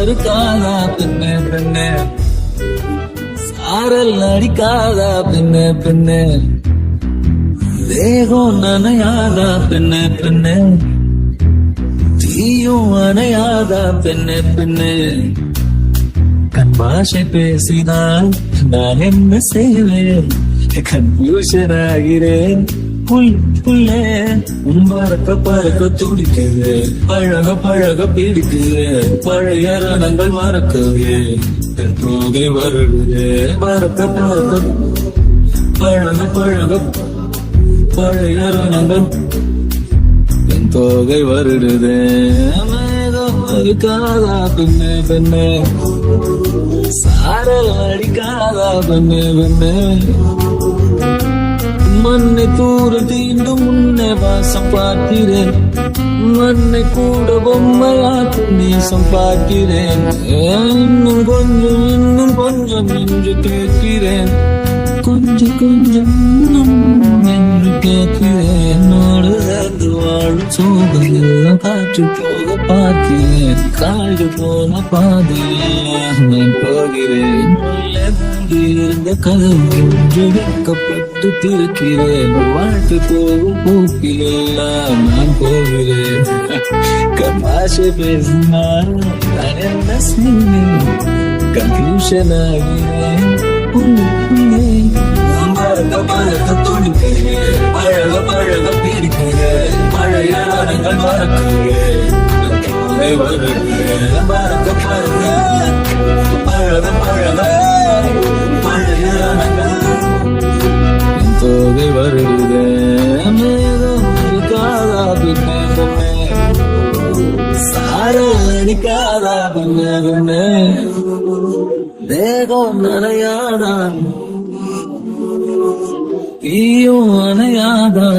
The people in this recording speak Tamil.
இருக்காதா பெண்ணே பெண்ணே, சாரல் அடிக்காதா பெண்ணே பெண்ணே, தேகம் நனையாதா பெண்ணே பெண்ணே, தீயும் அணையாதா பெண்ணே பெண்ணே. கண் பாஷை பேசினால் நான் என்ன செய்வேன், கன்ஃபியூஷன் ஆகிறேன். புள்ளே பறக்க பறக்க துடிக்குது, பழக பழக பிடிக்குது, பழைய ரணங்கள் மறக்கவே தோகை வருடுது. பறக்க பறக்க பழக பழக பழைய ரணங்கள் என் தோகை வருடுது. மேகம் இருக்காதா பெண்ணே பெண்ணே, சாரல் அடிக்காதா பெண்ணே பெண்ணே, மண்ணை தூர தீண்டும் முன்னே வாசம் பார்க்கிறேன், மண்ணை கூட பொம்மையாக்கும் நேசம் பார்க்கிறேன். இன்னும் கொஞ்சம் என்று கேட்கிறேன், கொஞ்சம் கொஞ்சம் என்று கேட்கிறேன். என்னோடு சேர்ந்து வாழும் சோகையெல்லாம் காற்று போக பார்க்கிறேன், காய்டு போன பாதையெல்லாம் நான் போகிறேன். இருந்த கதவு என்று வைக்கப்பட்டு திறக்கிறேன், வாழ்க்கை போகும் போக்கிலெல்லாம் நான் போகிறேன். கமாஷை பேசினால் நான் என்ன செய்வேன், கன்ஃபியூஷன் ஆகிறேன். பழக பழக துடிக்கிறேன், பழக பழக பிடிக்கிறேன், பழைய நாடங்கள் மறக்கிறேன். பழக பழக பழக பழக தோகை வருடுதே. மேகம் இருக்காதா பின்னே பெண்ணே, சாரல் அடிக்காதா பின்னே பெண்ணே, தேகம் நனையாதா தீயும் அணையாதா.